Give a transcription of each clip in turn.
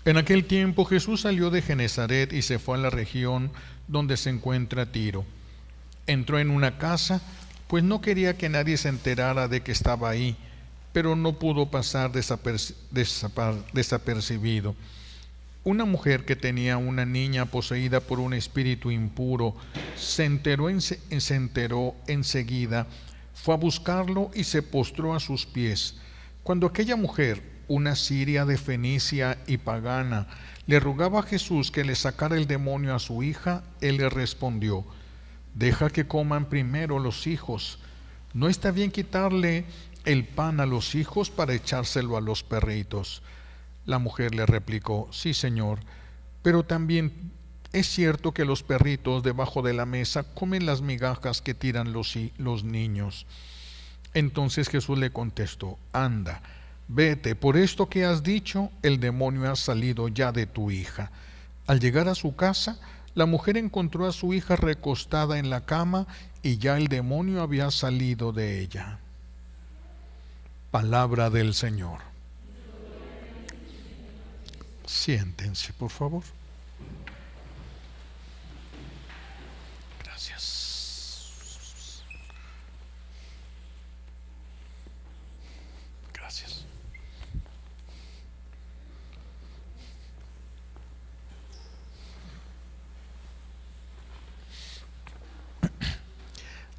En aquel tiempo Jesús salió de Genezaret y se fue a la región donde se encuentra Tiro. Entró en una casa, pues no quería que nadie se enterara de que estaba ahí, pero no pudo pasar desapercibido. Una mujer que tenía una niña poseída por un espíritu impuro se enteró enseguida, fue a buscarlo y se postró a sus pies. Cuando aquella mujer, una siria de Fenicia y pagana, le rogaba a Jesús que le sacara el demonio a su hija, él le respondió: deja que coman primero los hijos. No está bien quitarle el pan a los hijos para echárselo a los perritos. La mujer le replicó: sí, Señor, pero también es cierto que los perritos debajo de la mesa comen las migajas que tiran los niños. Entonces Jesús le contestó: anda, vete, por esto que has dicho, el demonio ha salido ya de tu hija. Al llegar a su casa, la mujer encontró a su hija recostada en la cama y ya el demonio había salido de ella. Palabra del Señor. Siéntense, por favor. Gracias. Gracias.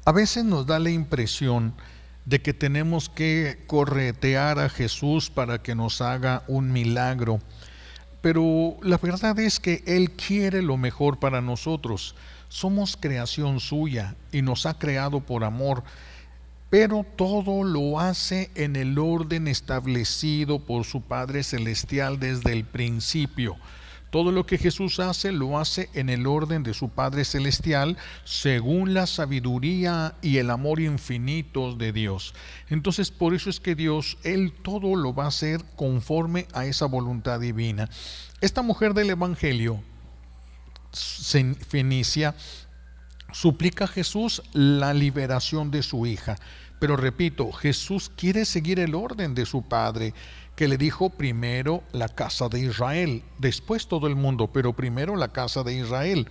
A veces nos da la impresión de que tenemos que corretear a Jesús para que nos haga un milagro. Pero la verdad es que Él quiere lo mejor para nosotros. Somos creación suya y nos ha creado por amor, pero todo lo hace en el orden establecido por su Padre Celestial desde el principio. Todo lo que Jesús hace, lo hace en el orden de su Padre Celestial, según la sabiduría y el amor infinitos de Dios. Entonces, por eso es que Dios, Él todo lo va a hacer conforme a esa voluntad divina. Esta mujer del Evangelio, Fenicia, suplica a Jesús la liberación de su hija. Pero repito, Jesús quiere seguir el orden de su Padre, que le dijo primero la casa de Israel, después todo el mundo, pero primero la casa de Israel.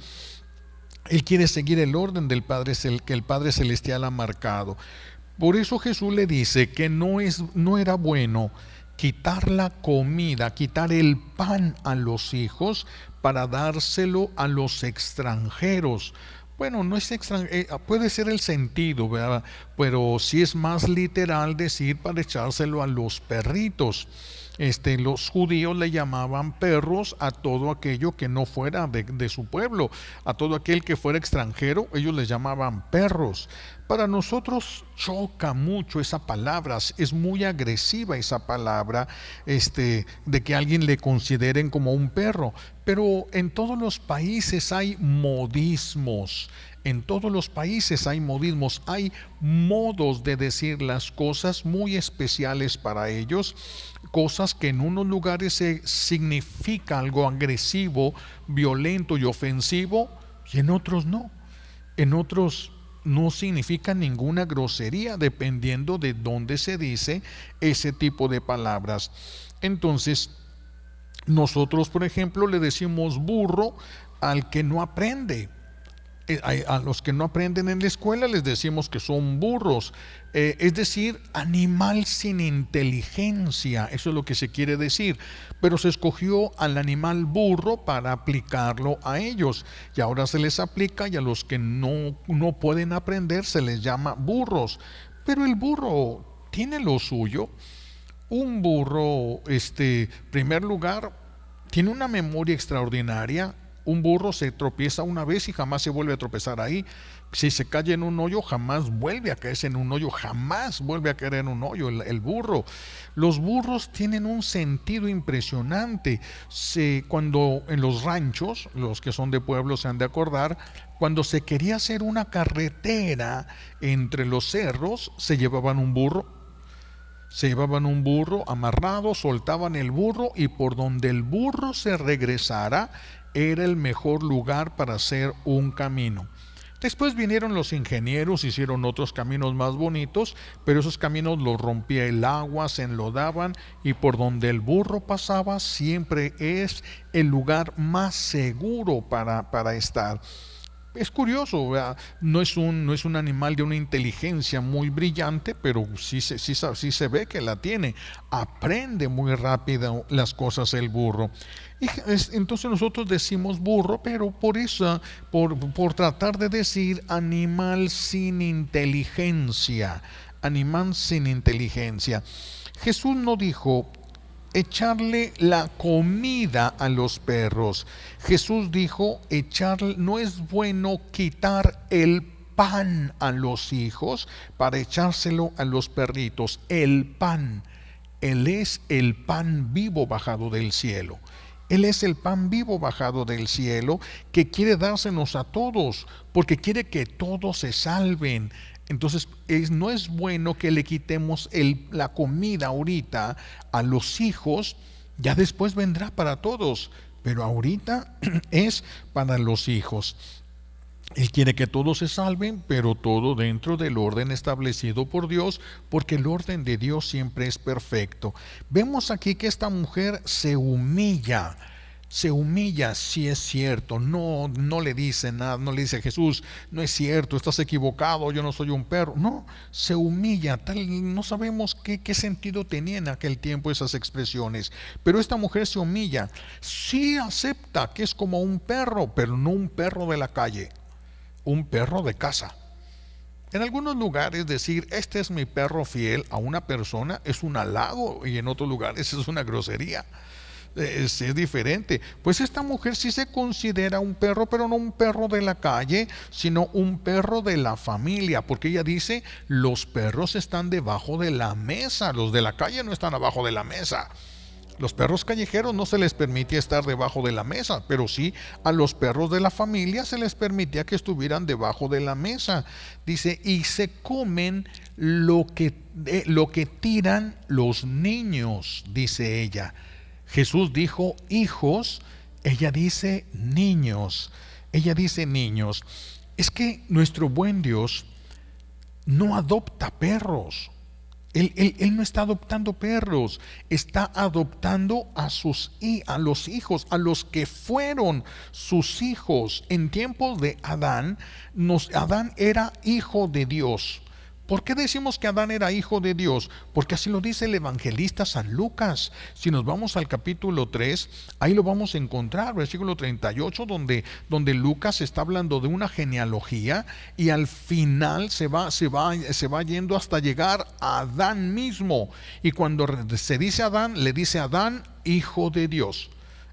Él quiere seguir el orden del Padre que el Padre Celestial ha marcado. Por eso Jesús le dice que no era bueno quitar la comida, quitar el pan a los hijos para dárselo a los extranjeros. Bueno, no es puede ser el sentido, ¿verdad? Pero sí es más literal decir para echárselo a los perritos. Los judíos le llamaban perros a todo aquello que no fuera de su pueblo. A todo aquel que fuera extranjero, ellos le llamaban perros. Para nosotros choca mucho esa palabra, es muy agresiva esa palabra, de que alguien le consideren como un perro. Pero en todos los países hay modismos. En todos los países hay modismos, hay modos de decir las cosas muy especiales para ellos, cosas que en unos lugares significa algo agresivo, violento y ofensivo, y en otros no. En otros no significa ninguna grosería, dependiendo de dónde se dice ese tipo de palabras. Entonces, nosotros, por ejemplo, le decimos burro al que no aprende. A los que no aprenden en la escuela les decimos que son burros, es decir, animal sin inteligencia, eso es lo que se quiere decir. Pero se escogió al animal burro para aplicarlo a ellos, y ahora se les aplica, y a los que no pueden aprender se les llama burros. Pero el burro tiene lo suyo. Un burro, primer lugar, tiene una memoria extraordinaria. Un burro se tropieza una vez y jamás se vuelve a tropezar ahí. Si se cae en un hoyo, jamás vuelve a caerse en un hoyo, jamás vuelve a caer en un hoyo el burro. Los burros tienen un sentido impresionante. Cuando en los ranchos, los que son de pueblo se han de acordar, cuando se quería hacer una carretera entre los cerros, se llevaban un burro. Se llevaban un burro amarrado, soltaban el burro, y por donde el burro se regresara era el mejor lugar para hacer un camino. Después vinieron los ingenieros, hicieron otros caminos más bonitos, pero esos caminos los rompía el agua, se enlodaban, y por donde el burro pasaba siempre es el lugar más seguro para estar. Es curioso, ¿verdad? No es un animal de una inteligencia muy brillante, pero sí se ve que la tiene. Aprende muy rápido las cosas el burro. Entonces nosotros decimos burro, pero por tratar de decir animal sin inteligencia. Animal sin inteligencia. Jesús no dijo echarle la comida a los perros. Jesús dijo, no es bueno quitar el pan a los hijos para echárselo a los perritos. El pan. Él es el pan vivo bajado del cielo. Él es el pan vivo bajado del cielo que quiere dársenos a todos, porque quiere que todos se salven. Entonces no es bueno que le quitemos la comida ahorita a los hijos, ya después vendrá para todos, pero ahorita es para los hijos. Él quiere que todos se salven, pero todo dentro del orden establecido por Dios, porque el orden de Dios siempre es perfecto. Vemos aquí que esta mujer se humilla, sí es cierto, no le dice nada, no le dice a Jesús, no es cierto, estás equivocado, yo no soy un perro. No, se humilla, no sabemos qué sentido tenía en aquel tiempo esas expresiones, pero esta mujer se humilla, sí acepta que es como un perro, pero no un perro de la calle, un perro de casa. En algunos lugares decir este es mi perro fiel a una persona es un halago, y en otros lugares es una grosería. Es diferente. Pues esta mujer sí se considera un perro, pero no un perro de la calle, sino un perro de la familia, porque ella dice los perros están debajo de la mesa, los de la calle no están abajo de la mesa. Los perros callejeros no se les permitía estar debajo de la mesa, pero sí a los perros de la familia se les permitía que estuvieran debajo de la mesa. Dice, y se comen lo que tiran los niños, dice ella. Jesús dijo hijos, ella dice niños. Ella dice niños. Es que nuestro buen Dios no adopta perros. Él no está adoptando perros, está adoptando a los hijos, a los que fueron sus hijos. En tiempos de Adán, Adán era hijo de Dios. ¿Por qué decimos que Adán era hijo de Dios? Porque así lo dice el evangelista San Lucas. Si nos vamos al capítulo 3, ahí lo vamos a encontrar, versículo 38, donde Lucas está hablando de una genealogía y al final se va yendo hasta llegar a Adán mismo. Y cuando se dice Adán, le dice Adán, hijo de Dios.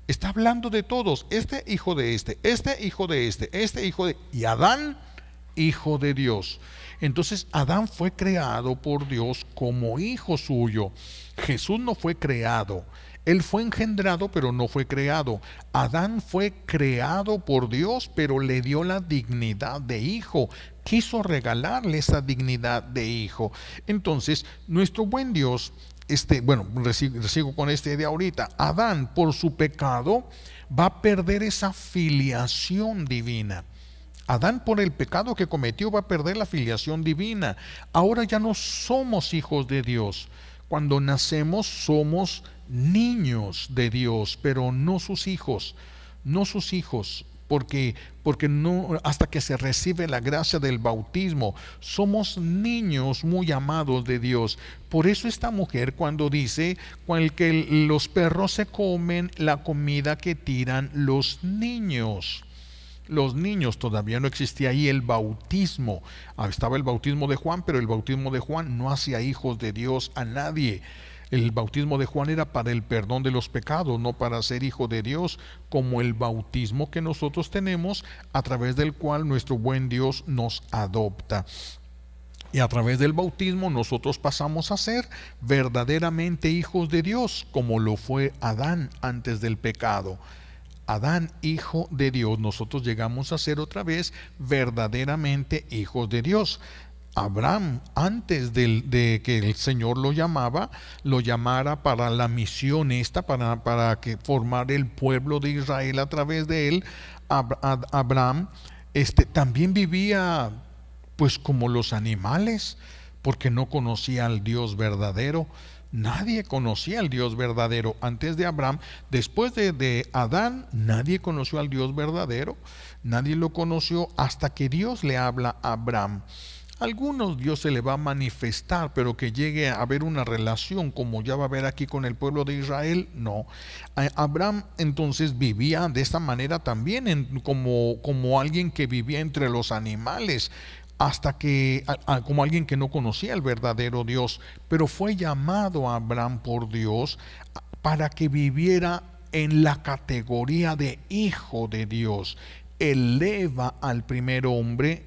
Está hablando de todos, este hijo de este hijo de este hijo de... y Adán, hijo de Dios. Entonces Adán fue creado por Dios como hijo suyo. Jesús no fue creado. Él fue engendrado, pero no fue creado. Adán fue creado por Dios, pero le dio la dignidad de hijo. Quiso regalarle esa dignidad de hijo. Entonces, nuestro buen Dios, sigo con esta idea ahorita. Adán, por su pecado, va a perder esa filiación divina. Adán, por el pecado que cometió, va a perder la filiación divina. Ahora ya no somos hijos de Dios. Cuando nacemos somos niños de Dios, pero no sus hijos. No sus hijos, porque no, hasta que se recibe la gracia del bautismo, somos niños muy amados de Dios. Por eso esta mujer, cuando dice que los perros se comen la comida que tiran los niños. Los niños, todavía no existía ahí el bautismo. Estaba el bautismo de Juan, pero el bautismo de Juan no hacía hijos de Dios a nadie. El bautismo de Juan era para el perdón de los pecados, no para ser hijo de Dios, como el bautismo que nosotros tenemos, a través del cual nuestro buen Dios nos adopta. Y a través del bautismo nosotros pasamos a ser verdaderamente hijos de Dios, como lo fue Adán antes del pecado. Adán, hijo de Dios, nosotros llegamos a ser otra vez verdaderamente hijos de Dios. Abraham, antes de que el Señor lo llamara para la misión para que formar el pueblo de Israel a través de él, Abraham También vivía pues como los animales, porque no conocía al Dios verdadero. Nadie conocía al Dios verdadero antes de Abraham. Después de Adán, nadie conoció al Dios verdadero. Nadie lo conoció hasta que Dios le habla a Abraham. A algunos Dios se le va a manifestar, pero que llegue a haber una relación como ya va a haber aquí con el pueblo de Israel, no. Abraham entonces vivía de esta manera también, como alguien que vivía entre los animales, hasta que como alguien que no conocía el verdadero Dios, pero fue llamado a Abraham por Dios para que viviera en la categoría de hijo de Dios. Eleva al primer hombre,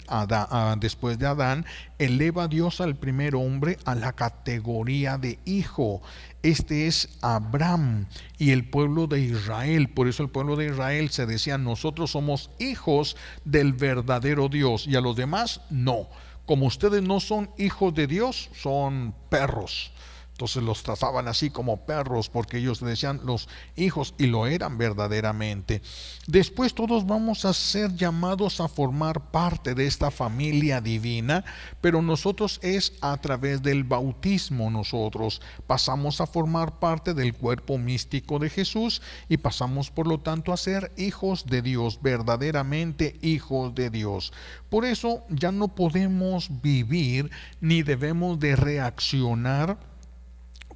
después de Adán, eleva a Dios al primer hombre a la categoría de hijo. Este es Abraham y el pueblo de Israel. Por eso el pueblo de Israel se decía: nosotros somos hijos del verdadero Dios, y a los demás no. Como ustedes no son hijos de Dios, son perros. Entonces los trataban así, como perros, porque ellos decían los hijos, y lo eran verdaderamente. Después todos vamos a ser llamados a formar parte de esta familia divina, pero nosotros es a través del bautismo. Nosotros pasamos a formar parte del cuerpo místico de Jesús y pasamos por lo tanto a ser hijos de Dios, verdaderamente hijos de Dios. Por eso ya no podemos vivir ni debemos de reaccionar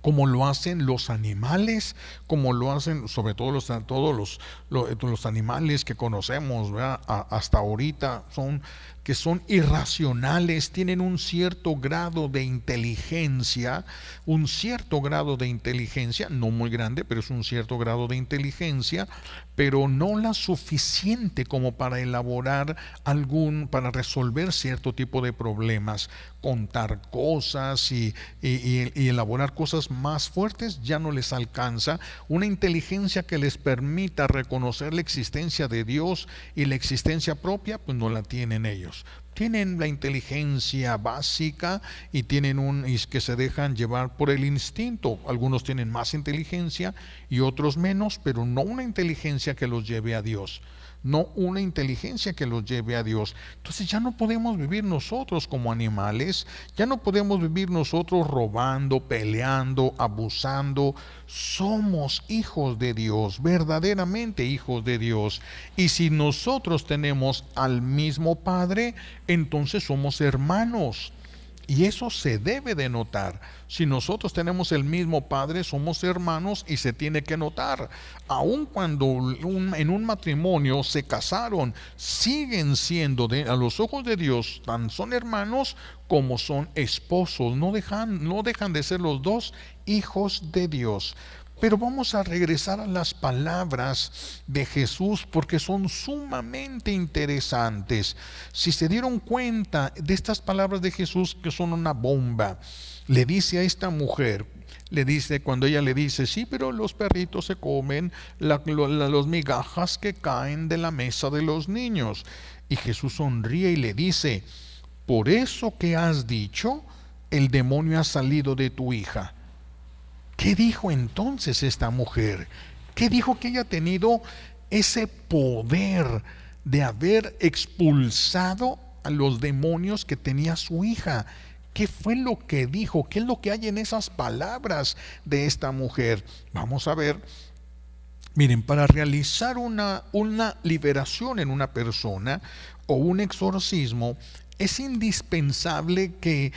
como lo hacen los animales, como lo hacen sobre todo los animales que conocemos, ¿verdad? Hasta ahorita, que son irracionales, tienen un cierto grado de inteligencia, no muy grande, pero es un cierto grado de inteligencia, pero no la suficiente como para para resolver cierto tipo de problemas. Contar cosas y elaborar cosas más fuertes ya no les alcanza. Una inteligencia que les permita reconocer la existencia de Dios y la existencia propia, pues no la tienen ellos. Tienen la inteligencia básica y que se dejan llevar por el instinto. Algunos tienen más inteligencia y otros menos, pero no una inteligencia que los lleve a Dios. No una inteligencia que los lleve a Dios. Entonces ya no podemos vivir nosotros como animales, ya no podemos vivir nosotros robando, peleando, abusando. Somos hijos de Dios, verdaderamente hijos de Dios. Y si nosotros tenemos al mismo Padre, entonces somos hermanos. Y eso se debe de notar. Si nosotros tenemos el mismo Padre, somos hermanos, y se tiene que notar. Aun cuando en un matrimonio se casaron, siguen siendo a los ojos de Dios, tan son hermanos como son esposos. No dejan de ser los dos hijos de Dios. Pero vamos a regresar a las palabras de Jesús porque son sumamente interesantes. Si se dieron cuenta de estas palabras de Jesús, que son una bomba, le dice a esta mujer, cuando ella le dice: sí, pero los perritos se comen los migajas que caen de la mesa de los niños. Y Jesús sonríe y le dice: por eso que has dicho, el demonio ha salido de tu hija. ¿Qué dijo entonces esta mujer? ¿Qué dijo? Que ella ha tenido ese poder de haber expulsado a los demonios que tenía su hija. ¿Qué fue lo que dijo? ¿Qué es lo que hay en esas palabras de esta mujer? Vamos a ver. Miren, para realizar una liberación en una persona o un exorcismo, es indispensable que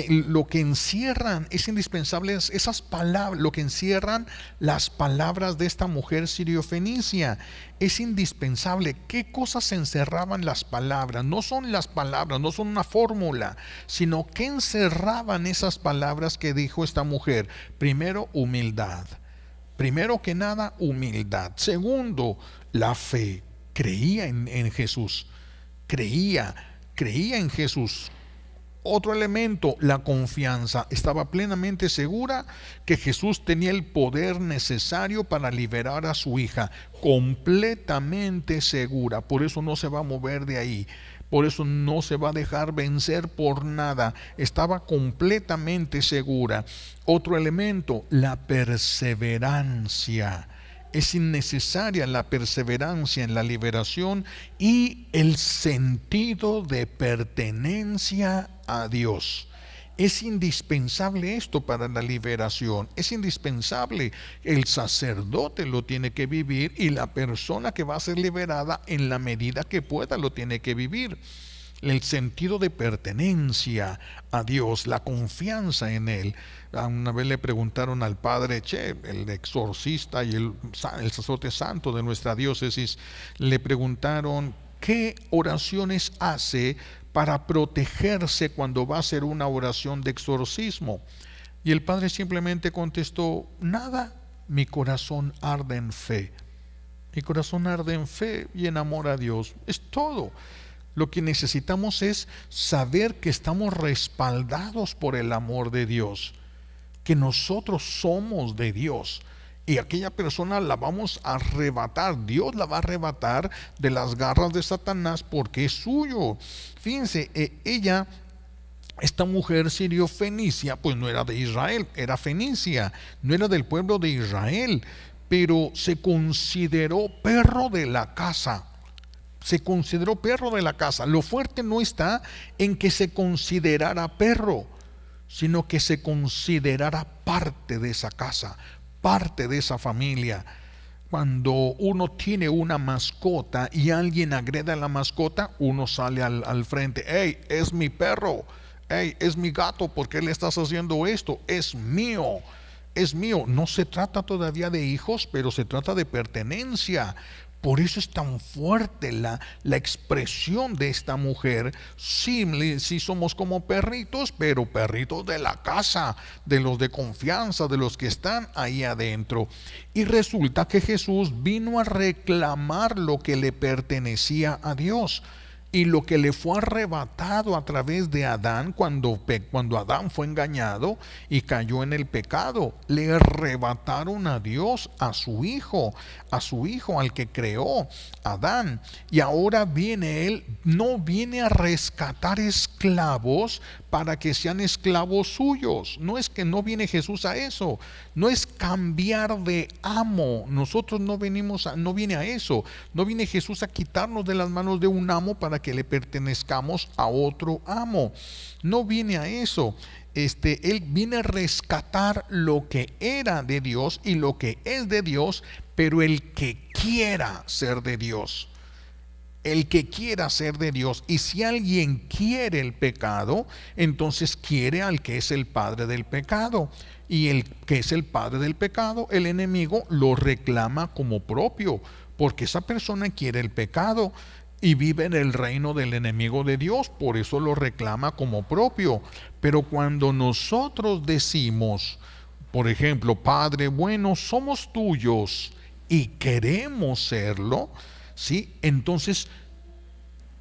lo que encierran, esas palabras, lo que encierran las palabras de esta mujer siriofenicia. Es indispensable. ¿Qué cosas encerraban las palabras? No son las palabras, no son una fórmula, sino que encerraban esas palabras que dijo esta mujer. Primero, humildad. Primero que nada, humildad. Segundo, la fe. Creía en Jesús. Creía en Jesús. Otro elemento, la confianza. Estaba plenamente segura que Jesús tenía el poder necesario para liberar a su hija. Completamente segura. Por eso no se va a mover de ahí. Por eso no se va a dejar vencer por nada. Estaba completamente segura. Otro elemento, la perseverancia. Es innecesaria la perseverancia en la liberación y el sentido de pertenencia a Dios. Es indispensable esto para la liberación, es indispensable. El sacerdote lo tiene que vivir y la persona que va a ser liberada en la medida que pueda lo tiene que vivir. El sentido de pertenencia a Dios, la confianza en Él. Una vez le preguntaron al padre el exorcista y el sacerdote santo de nuestra diócesis, le preguntaron qué oraciones hace para protegerse cuando va a hacer una oración de exorcismo. Y el padre simplemente contestó: nada, mi corazón arde en fe. Mi corazón arde en fe y en amor a Dios. Es todo. Lo que necesitamos es saber que estamos respaldados por el amor de Dios, que nosotros somos de Dios. Y aquella persona la vamos a arrebatar, Dios la va a arrebatar de las garras de Satanás porque es suyo. Fíjense, esta mujer sirio-fenicia, pues no era de Israel, era fenicia, no era del pueblo de Israel, pero se consideró perro de la casa. Se consideró perro de la casa. Lo fuerte no está en que se considerara perro, sino que se considerara parte de esa casa, parte de esa familia. Cuando uno tiene una mascota y alguien agrede a la mascota, uno sale al frente: hey, es mi perro, hey, es mi gato, ¿por qué le estás haciendo esto? Es mío. Es mío. No se trata todavía de hijos, pero se trata de pertenencia. Por eso es tan fuerte la expresión de esta mujer. Sí, somos como perritos, pero perritos de la casa, de los de confianza, de los que están ahí adentro. Y resulta que Jesús vino a reclamar lo que le pertenecía a Dios. Y lo que le fue arrebatado a través de Adán, cuando Adán fue engañado y cayó en el pecado, le arrebataron a Dios, a su hijo, al que creó, Adán. Y ahora viene Él, no viene a rescatar esclavos para que sean esclavos suyos. No es que no viene Jesús a eso, no es cambiar de amo. Nosotros no viene a eso. No viene Jesús a quitarnos de las manos de un amo para que le pertenezcamos a otro amo. No viene a eso. Él viene a rescatar lo que era de Dios y lo que es de Dios, pero el que quiera ser de Dios. El que quiera ser de Dios. Y si alguien quiere el pecado, entonces quiere al que es el padre del pecado. Y el que es el padre del pecado, el enemigo, lo reclama como propio, porque esa persona quiere el pecado y vive en el reino del enemigo de Dios, por eso lo reclama como propio. Pero cuando nosotros decimos, por ejemplo: Padre bueno, somos tuyos y queremos serlo, ¿sí? Entonces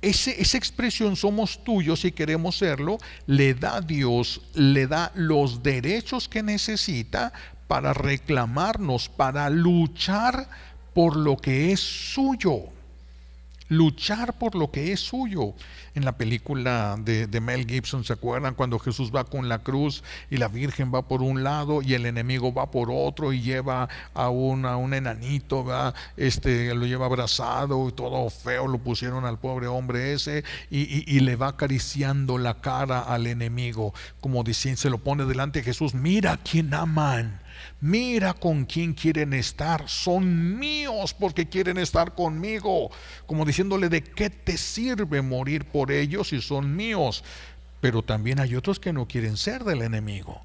esa expresión somos tuyos y queremos serlo, le da a Dios, le da los derechos que necesita para reclamarnos, para luchar por lo que es suyo. Luchar por lo que es suyo. En la película de Mel Gibson, ¿se acuerdan? Cuando Jesús va con la cruz y la Virgen va por un lado y el enemigo va por otro y lleva a un enanito, ¿verdad? Lo lleva abrazado y todo feo, lo pusieron al pobre hombre ese y le va acariciando la cara al enemigo, como diciendo, se lo pone delante de Jesús: mira a quién aman, mira con quién quieren estar, son míos porque quieren estar conmigo, como diciéndole: ¿de qué te sirve morir por ellos si son míos? Pero también hay otros que no quieren ser del enemigo,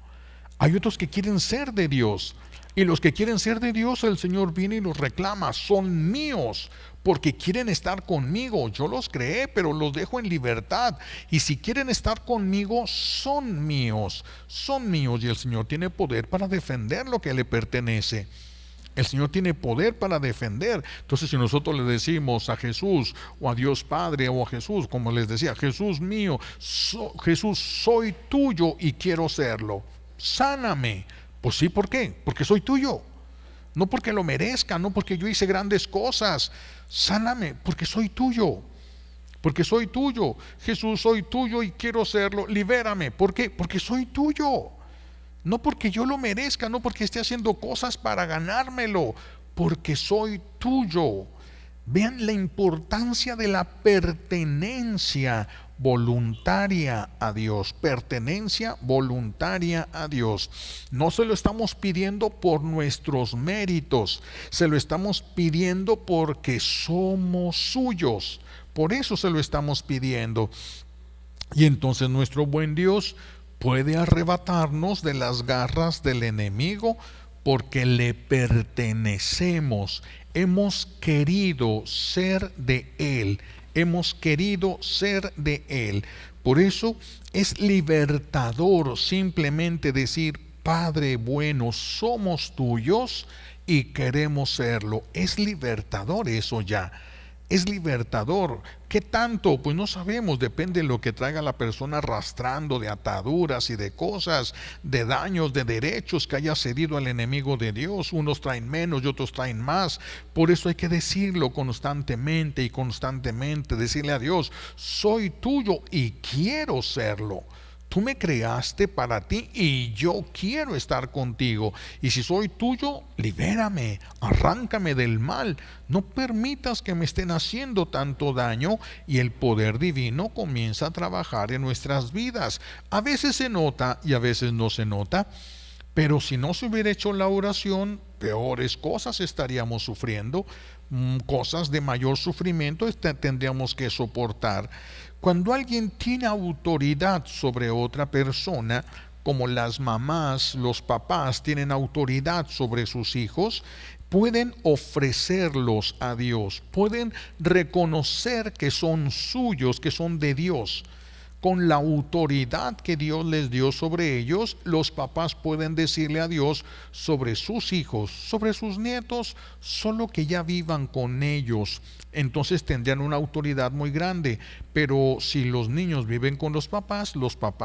hay otros que quieren ser de Dios, y los que quieren ser de Dios, el Señor viene y los reclama: son míos porque quieren estar conmigo. Yo los creé, pero los dejo en libertad, y si quieren estar conmigo, son míos, y el Señor tiene poder para defender lo que le pertenece. El Señor tiene poder para defender. Entonces, si nosotros le decimos a Jesús o a Dios Padre o a Jesús, como les decía: Jesús mío, Jesús, soy tuyo y quiero serlo, sáname. Pues sí, ¿por qué? Porque soy tuyo. No porque lo merezca, no porque yo hice grandes cosas. Sáname porque soy tuyo. Porque soy tuyo. Jesús, soy tuyo y quiero serlo. Libérame. ¿Por qué? Porque soy tuyo. No porque yo lo merezca, no porque esté haciendo cosas para ganármelo, porque soy tuyo. Vean la importancia de la pertenencia voluntaria a Dios, pertenencia voluntaria a Dios. No se lo estamos pidiendo por nuestros méritos, se lo estamos pidiendo porque somos suyos. Por eso se lo estamos pidiendo. Y entonces nuestro buen Dios puede arrebatarnos de las garras del enemigo porque le pertenecemos. Hemos querido ser de Él. Hemos querido ser de Él. Por eso es libertador simplemente decir: Padre bueno, somos tuyos y queremos serlo. Es libertador eso ya. Es libertador. ¿Qué tanto? Pues no sabemos, depende de lo que traiga la persona arrastrando de ataduras y de cosas, de daños, de derechos que haya cedido al enemigo de Dios. Unos traen menos y otros traen más. Por eso hay que decirlo constantemente y constantemente, decirle a Dios: soy tuyo y quiero serlo. Tú me creaste para ti y yo quiero estar contigo. Y si soy tuyo, libérame, arráncame del mal. No permitas que me estén haciendo tanto daño, y el poder divino comienza a trabajar en nuestras vidas. A veces se nota y a veces no se nota. Pero si no se hubiera hecho la oración, peores cosas estaríamos sufriendo, cosas de mayor sufrimiento tendríamos que soportar. Cuando alguien tiene autoridad sobre otra persona, como las mamás, los papás tienen autoridad sobre sus hijos, pueden ofrecerlos a Dios, pueden reconocer que son suyos, que son de Dios. Con la autoridad que Dios les dio sobre ellos, los papás pueden decirle a Dios sobre sus hijos, sobre sus nietos, solo que ya vivan con ellos. Entonces tendrían una autoridad muy grande. Pero si los niños viven con los papás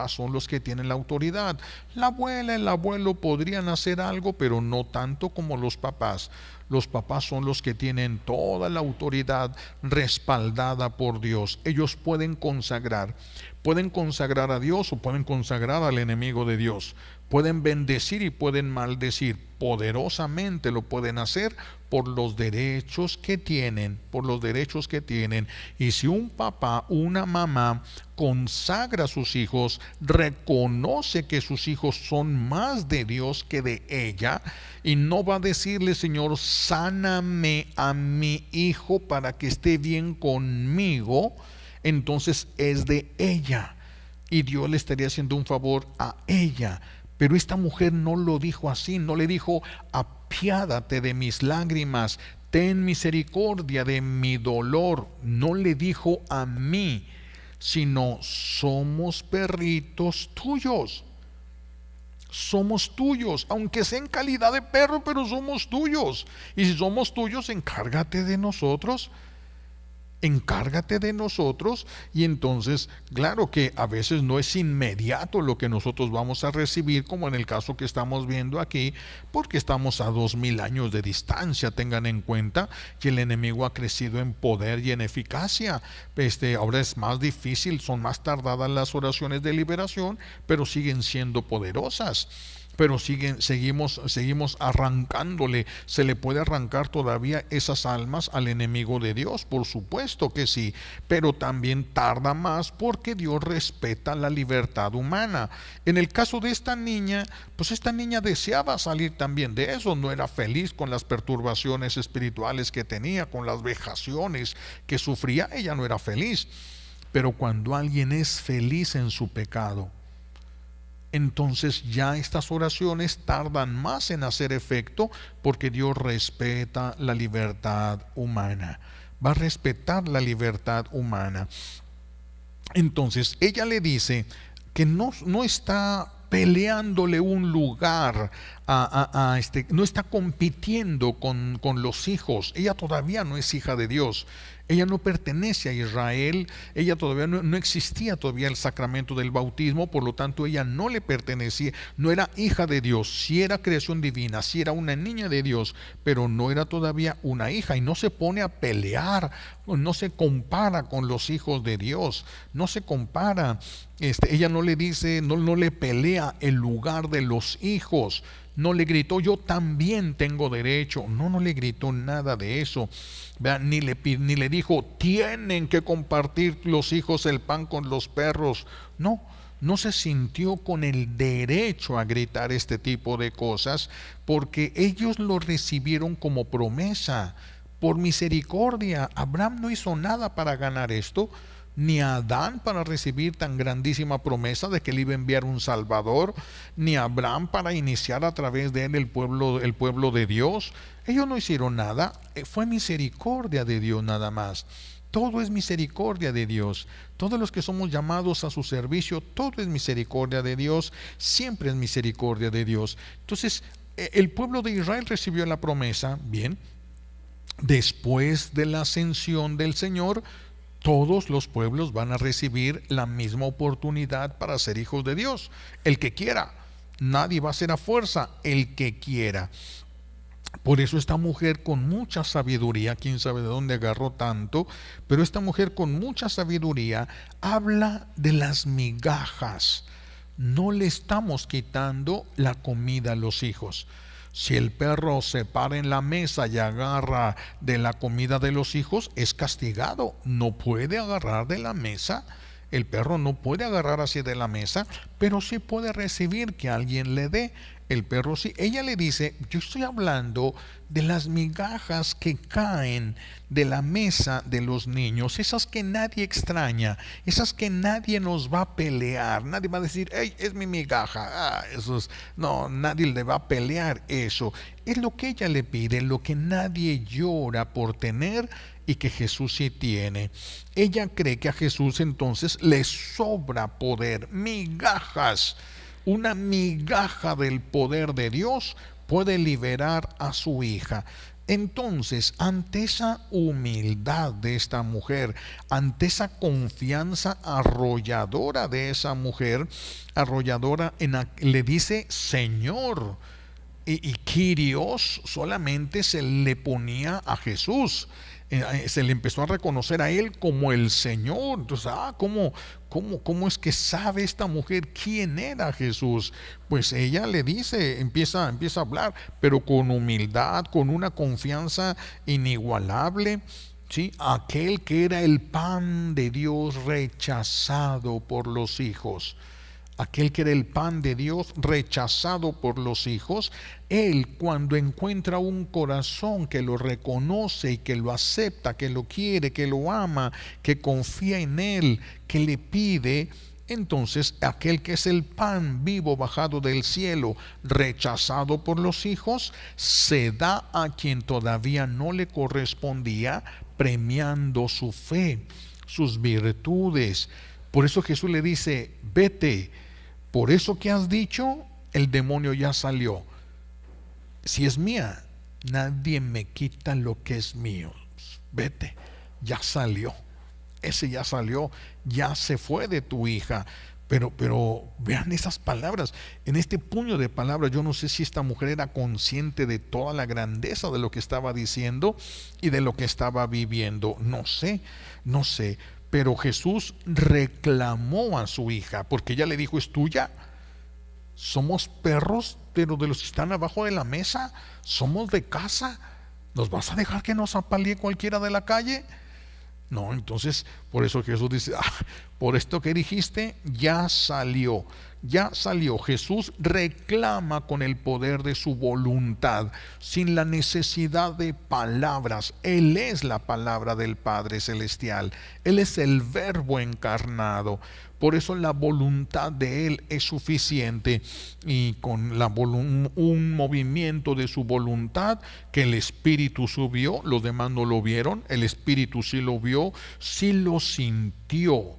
son los que tienen la autoridad. La abuela, el abuelo podrían hacer algo, pero no tanto como los papás. Los papás son los que tienen toda la autoridad respaldada por Dios. Ellos pueden consagrar a Dios o pueden consagrar al enemigo de Dios. Pueden bendecir y pueden maldecir. Poderosamente lo pueden hacer por los derechos que tienen, Y si un papá, una mamá consagra a sus hijos, reconoce que sus hijos son más de Dios que de ella, y no va a decirle: Señor, sáname a mi hijo para que esté bien conmigo, entonces es de ella, y Dios le estaría haciendo un favor a ella. Pero esta mujer no lo dijo así, no le dijo: apiádate de mis lágrimas, ten misericordia de mi dolor. No le dijo a mí, sino: somos perritos tuyos. Somos tuyos, aunque sea en calidad de perro, pero somos tuyos. Y si somos tuyos, encárgate de nosotros. Y entonces, claro que a veces no es inmediato lo que nosotros vamos a recibir, como en el caso que estamos viendo aquí, porque estamos a 2000 años de distancia. Tengan en cuenta que el enemigo ha crecido en poder y en eficacia. Ahora es más difícil, son más tardadas las oraciones de liberación, pero siguen siendo poderosas. Pero seguimos arrancándole. ¿Se le puede arrancar todavía esas almas al enemigo de Dios? Por supuesto que sí, pero también tarda más porque Dios respeta la libertad humana. En el caso de esta niña, pues esta niña deseaba salir también de eso, no era feliz con las perturbaciones espirituales que tenía, con las vejaciones que sufría, ella no era feliz. Pero cuando alguien es feliz en su pecado, entonces ya estas oraciones tardan más en hacer efecto, porque Dios respeta la libertad humana. Va a respetar la libertad humana. Entonces ella le dice que no está peleándole un lugar no está compitiendo con los hijos. Ella todavía no es hija de Dios. Ella no pertenece a Israel, ella todavía no existía todavía el sacramento del bautismo, por lo tanto ella no le pertenecía, no era hija de Dios. Sí era creación divina, sí era una niña de Dios, pero no era todavía una hija, y no se pone a pelear, no se compara con los hijos de Dios, no se compara. Ella no le dice, no le pelea el lugar de los hijos. no le gritó yo también tengo derecho, no le gritó nada de eso. Vean, ni le dijo tienen que compartir los hijos el pan con los perros. No se sintió con el derecho a gritar este tipo de cosas, porque ellos lo recibieron como promesa, por misericordia. Abraham no hizo nada para ganar esto, ni Adán para recibir tan grandísima promesa de que él iba a enviar un Salvador, ni Abraham para iniciar a través de él el pueblo de Dios. Ellos no hicieron nada, fue misericordia de Dios nada más. Todo es misericordia de Dios. Todos los que somos llamados a su servicio, todo es misericordia de Dios, siempre es misericordia de Dios. Entonces, el pueblo de Israel recibió la promesa, bien. Después de la ascensión del Señor, todos los pueblos van a recibir la misma oportunidad para ser hijos de Dios. El que quiera, nadie va a ser a fuerza, el que quiera. Por eso esta mujer con mucha sabiduría, quién sabe de dónde agarró tanto, pero esta mujer con mucha sabiduría habla de las migajas. No le estamos quitando la comida a los hijos. Si el perro se para en la mesa y agarra de la comida de los hijos, es castigado. No puede agarrar de la mesa. El perro no puede agarrar así de la mesa, pero sí puede recibir que alguien le dé. El perro sí. Ella le dice, yo estoy hablando de las migajas que caen de la mesa de los niños, esas que nadie extraña, esas que nadie nos va a pelear, nadie va a decir, hey, es mi migaja, no, nadie le va a pelear eso. Es lo que ella le pide, lo que nadie llora por tener y que Jesús sí tiene. Ella cree que a Jesús entonces le sobra poder, migajas. Una migaja del poder de Dios puede liberar a su hija. Entonces, ante esa humildad de esta mujer, ante esa confianza arrolladora de esa mujer, le dice Señor. Y Kyrios solamente se le ponía a Jesús. Se le empezó a reconocer a él como el Señor. Entonces, ¿cómo es que sabe esta mujer quién era Jesús? Pues ella le dice, empieza a hablar, pero con humildad, con una confianza inigualable. ¿Sí? Aquel que era el pan de Dios rechazado por los hijos. Aquel que era el pan de Dios rechazado por los hijos, él cuando encuentra un corazón que lo reconoce y que lo acepta, que lo quiere, que lo ama, que confía en él, que le pide, entonces aquel que es el pan vivo bajado del cielo, rechazado por los hijos, se da a quien todavía no le correspondía, premiando su fe, sus virtudes. Por eso Jesús le dice, vete. Por eso que has dicho, el demonio ya salió. Si es mía, nadie me quita lo que es mío. Vete, ya salió. Ese ya salió, ya se fue de tu hija. Pero vean esas palabras. En este puño de palabras, yo no sé si esta mujer era consciente de toda la grandeza de lo que estaba diciendo y de lo que estaba viviendo. No sé. Pero Jesús reclamó a su hija, porque ella le dijo, es tuya. Somos perros, pero de los que están abajo de la mesa, somos de casa. ¿Nos vas a dejar que nos apalie cualquiera de la calle? No, entonces por eso Jesús dice, por esto que dijiste, ya salió. Jesús reclama con el poder de su voluntad, sin la necesidad de palabras. Él es la palabra del Padre Celestial. Él es el Verbo encarnado. Por eso la voluntad de Él es suficiente, y con un movimiento de su voluntad que el Espíritu subió, los demás no lo vieron, el Espíritu sí lo vio, sí lo sintió.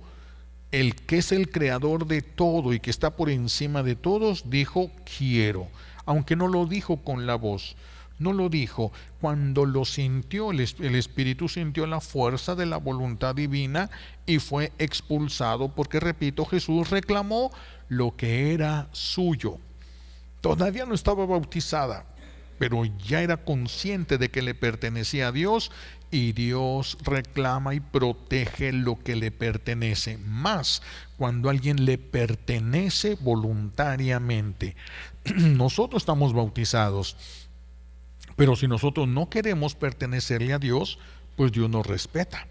El que es el creador de todo y que está por encima de todos dijo quiero, aunque no lo dijo con la voz. No lo dijo. Cuando lo sintió, el Espíritu sintió la fuerza de la voluntad divina y fue expulsado, porque repito, Jesús reclamó lo que era suyo. Todavía no estaba bautizada, pero ya era consciente de que le pertenecía a Dios, y Dios reclama y protege lo que le pertenece. Más cuando a alguien le pertenece voluntariamente. nosotros estamos bautizados, pero si nosotros no queremos pertenecerle a Dios, pues Dios nos respeta.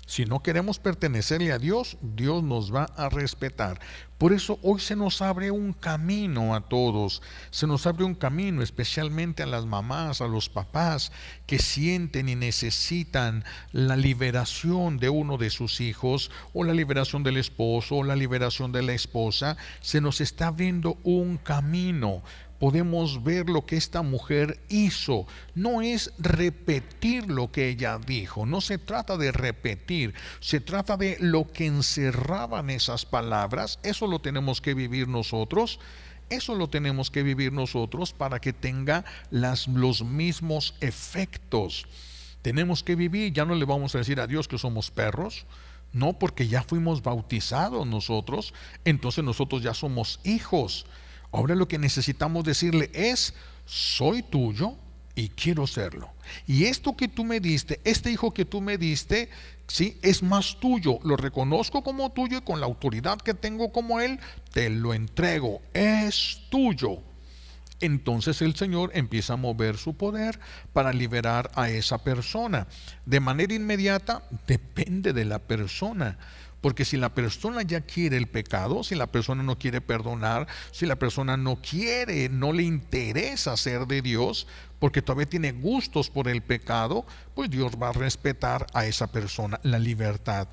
Si no queremos pertenecerle a Dios, Dios nos va a respetar. Por eso hoy se nos abre un camino a todos. Se nos abre un camino especialmente a las mamás, a los papás que sienten y necesitan la liberación de uno de sus hijos, o la liberación del esposo, o la liberación de la esposa. Se nos está abriendo un camino. Podemos ver lo que esta mujer hizo. No es repetir lo que ella dijo, no se trata de repetir, se trata de lo que encerraban esas palabras. Eso lo tenemos que vivir nosotros. Eso lo tenemos que vivir nosotros para que tenga los mismos efectos. Tenemos que vivir, ya no le vamos a decir a Dios que somos perros. No, porque ya fuimos bautizados nosotros, entonces nosotros ya somos hijos. Ahora lo que necesitamos decirle es: soy tuyo y quiero serlo. Y esto que tú me diste, este hijo que tú me diste, sí, es más tuyo. Lo reconozco como tuyo y con la autoridad que tengo como él, te lo entrego. Es tuyo. Entonces el Señor empieza a mover su poder para liberar a esa persona. De manera inmediata, depende de la persona. Porque si la persona ya quiere el pecado, si la persona no quiere perdonar, si la persona no quiere, no le interesa ser de Dios, porque todavía tiene gustos por el pecado, pues Dios va a respetar a esa persona, la libertad.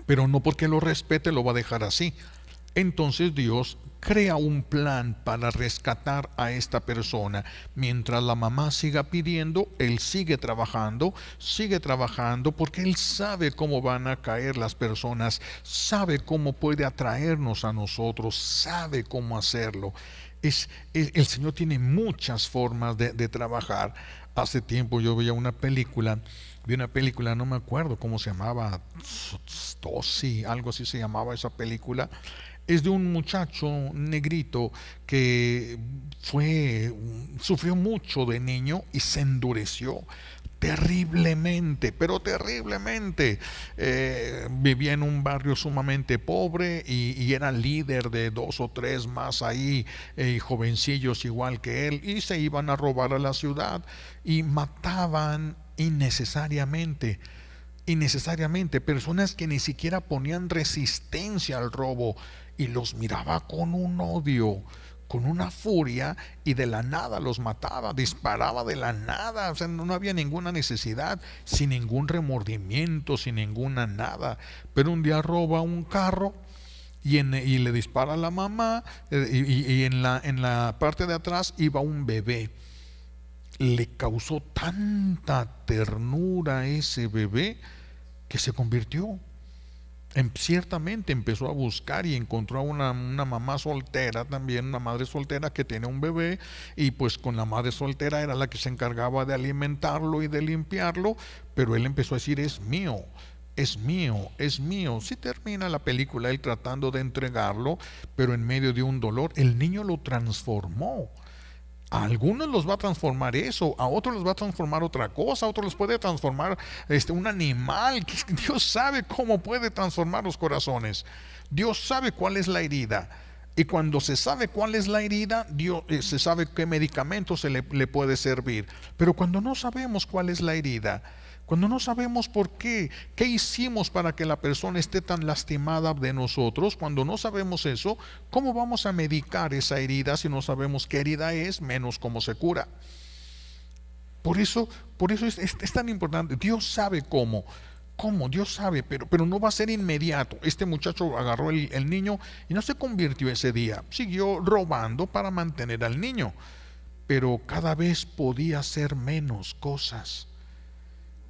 Pero no porque lo respete lo va a dejar así. Entonces Dios crea un plan para rescatar a esta persona. Mientras la mamá siga pidiendo, él sigue trabajando, porque él sabe cómo van a caer las personas, sabe cómo puede atraernos a nosotros, sabe cómo hacerlo. El Señor tiene muchas formas de trabajar. Hace tiempo yo veía una película, no me acuerdo cómo se llamaba, Tosi, algo así se llamaba esa película. Es de un muchacho negrito que sufrió mucho de niño y se endureció terriblemente, pero terriblemente. Vivía en un barrio sumamente pobre y era líder de 2 o 3 más ahí, jovencillos igual que él, y se iban a robar a la ciudad y mataban innecesariamente, personas que ni siquiera ponían resistencia al robo, y los miraba con un odio, con una furia, y de la nada los mataba, disparaba de la nada. O sea, no había ninguna necesidad, sin ningún remordimiento, sin ninguna nada. Pero un día roba un carro y le dispara a la mamá, y en la parte de atrás iba un bebé. Le causó tanta ternura a ese bebé que se convirtió. Ciertamente empezó a buscar y encontró a una mamá soltera también, una madre soltera que tenía un bebé, y pues con la madre soltera era la que se encargaba de alimentarlo y de limpiarlo, pero él empezó a decir: es mío, es mío, es mío. Sí, termina la película él tratando de entregarlo, pero en medio de un dolor. El niño lo transformó. A algunos los va a transformar eso, a otros los va a transformar otra cosa, a otros los puede transformar un animal. Dios sabe cómo puede transformar los corazones. Dios sabe cuál es la herida. Y cuando se sabe cuál es la herida, Dios, se sabe qué medicamento le puede servir. Pero cuando no sabemos cuál es la herida, cuando no sabemos por qué hicimos para que la persona esté tan lastimada de nosotros, cuando no sabemos eso, ¿cómo vamos a medicar esa herida si no sabemos qué herida es, menos cómo se cura? Por eso es tan importante. Dios sabe cómo. Dios sabe, pero no va a ser inmediato. Este muchacho agarró el niño y no se convirtió ese día. Siguió robando para mantener al niño, pero cada vez podía hacer menos cosas.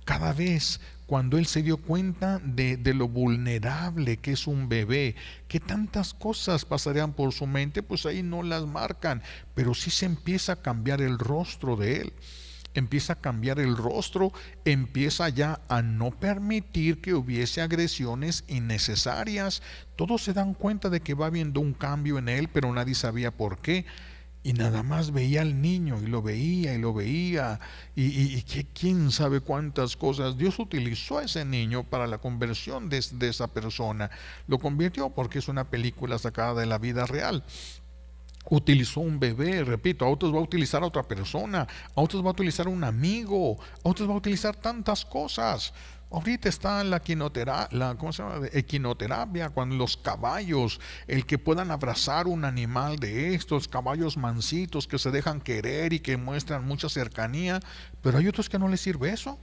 Cada vez, cuando él se dio cuenta de lo vulnerable que es un bebé, que tantas cosas pasarían por su mente, pues ahí no las marcan, pero sí se empieza a cambiar el rostro de él. Empieza a cambiar el rostro, empieza ya a no permitir que hubiese agresiones innecesarias. Todos se dan cuenta de que va habiendo un cambio en él, pero nadie sabía por qué. Y nada más veía al niño y lo veía y que quién sabe cuántas cosas. Dios utilizó a ese niño para la conversión de esa persona. Lo convirtió porque es una película sacada de la vida real. utilizó un bebé, repito, a otros va a utilizar a otra persona, a otros va a utilizar a un amigo, a otros va a utilizar tantas cosas. Ahorita está la ¿cómo se llama? Equinoterapia, cuando los caballos, el que puedan abrazar un animal de estos, caballos mansitos que se dejan querer y que muestran mucha cercanía, pero hay otros que no les sirve eso.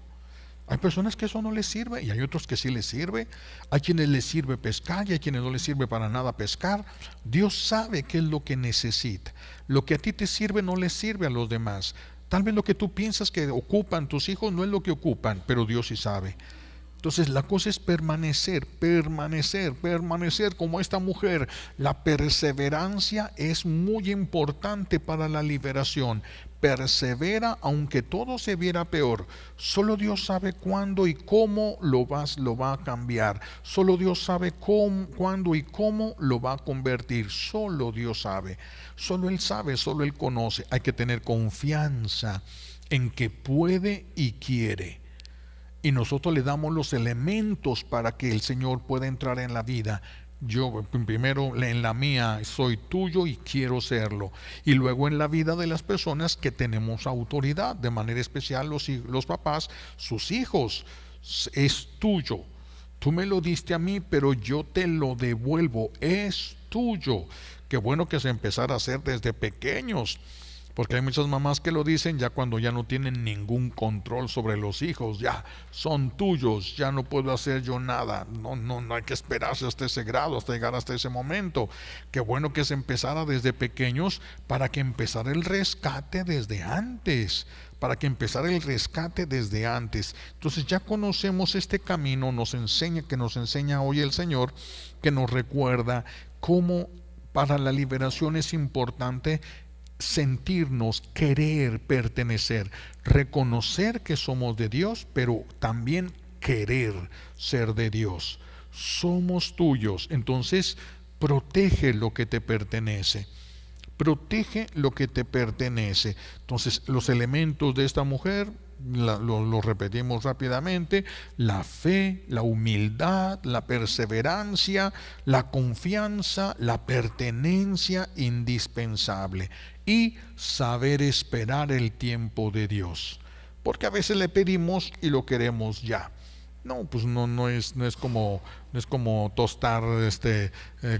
Hay personas que eso no les sirve y hay otros que sí les sirve. Hay quienes les sirve pescar y hay quienes no les sirve para nada pescar. Dios sabe qué es lo que necesita. Lo que a ti te sirve no les sirve a los demás. Tal vez lo que tú piensas que ocupan tus hijos no es lo que ocupan, pero Dios sí sabe. Entonces la cosa es permanecer, permanecer, permanecer como esta mujer. La perseverancia es muy importante para la liberación. Persevera aunque todo se viera peor. Solo Dios sabe cuándo y cómo lo va a cambiar. Solo Dios sabe cuándo y cómo lo va a convertir. Solo Dios sabe. Solo Él sabe, solo Él conoce. Hay que tener confianza en que puede y quiere. Y nosotros le damos los elementos para que el Señor pueda entrar en la vida. Yo primero en la mía soy tuyo y quiero serlo. Y luego en la vida de las personas que tenemos autoridad, de manera especial los papás, sus hijos, es tuyo. Tú me lo diste a mí, pero yo te lo devuelvo, es tuyo. Qué bueno que se empezara a hacer desde pequeños. Porque hay muchas mamás que lo dicen ya cuando ya no tienen ningún control sobre los hijos, ya son tuyos, ya no puedo hacer yo nada, no hay que esperarse hasta ese grado, hasta llegar hasta ese momento. Qué bueno que se empezara desde pequeños para que empezara el rescate desde antes, Entonces ya conocemos este camino, que nos enseña hoy el Señor, que nos recuerda cómo para la liberación es importante sentirnos, querer pertenecer, reconocer que somos de Dios, pero también querer ser de Dios. Somos tuyos, entonces protege lo que te pertenece. Protege lo que te pertenece. Entonces, los elementos de esta mujer, lo repetimos rápidamente: la fe, la humildad, la perseverancia, la confianza, la pertenencia indispensable y saber esperar el tiempo de Dios. Porque a veces le pedimos y lo queremos ya. No, pues no es como tostar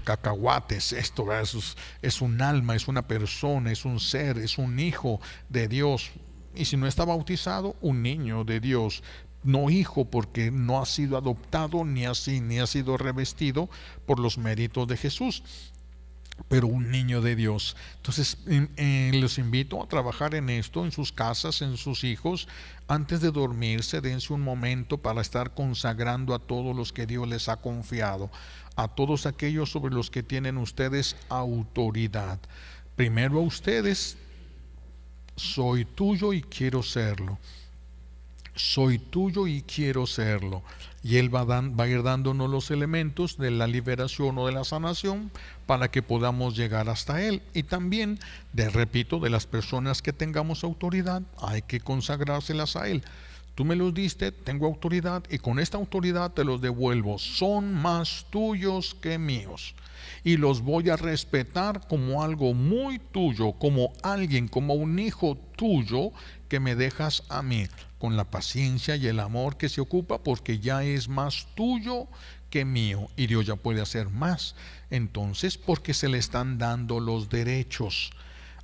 cacahuates. Esto es un alma, es una persona, es un ser, es un hijo de Dios. Y si no está bautizado, un niño de Dios. No hijo, porque no ha sido adoptado ni ha sido revestido por los méritos de Jesús, pero un niño de Dios. Entonces los invito a trabajar en esto, en sus casas, en sus hijos. Antes de dormirse, dense un momento para estar consagrando a todos los que Dios les ha confiado, a todos aquellos sobre los que tienen ustedes autoridad. Primero a ustedes: soy tuyo y quiero serlo. Soy tuyo y quiero serlo. Y Él va a ir dándonos los elementos de la liberación o de la sanación para que podamos llegar hasta Él. Y también, repito, de las personas que tengamos autoridad, hay que consagrárselas a Él. Tú me los diste, tengo autoridad y con esta autoridad te los devuelvo. Son más tuyos que míos. Y los voy a respetar como algo muy tuyo, como alguien, como un hijo tuyo que me dejas a mí, con la paciencia y el amor que se ocupa, porque ya es más tuyo que mío y Dios ya puede hacer más. Entonces, porque se le están dando los derechos.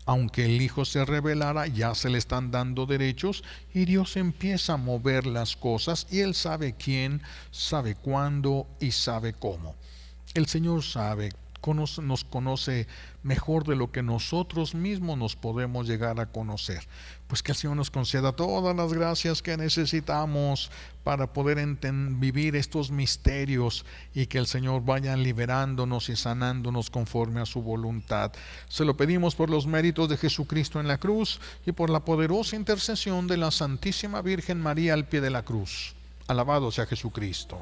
Aunque el Hijo se revelara, ya se le están dando derechos y Dios empieza a mover las cosas y Él sabe quién, sabe cuándo y sabe cómo. El Señor sabe, nos conoce mejor de lo que nosotros mismos nos podemos llegar a conocer. Pues que el Señor nos conceda todas las gracias que necesitamos para poder vivir estos misterios y que el Señor vaya liberándonos y sanándonos conforme a su voluntad. Se lo pedimos por los méritos de Jesucristo en la cruz y por la poderosa intercesión de la Santísima Virgen María al pie de la cruz. Alabado sea Jesucristo.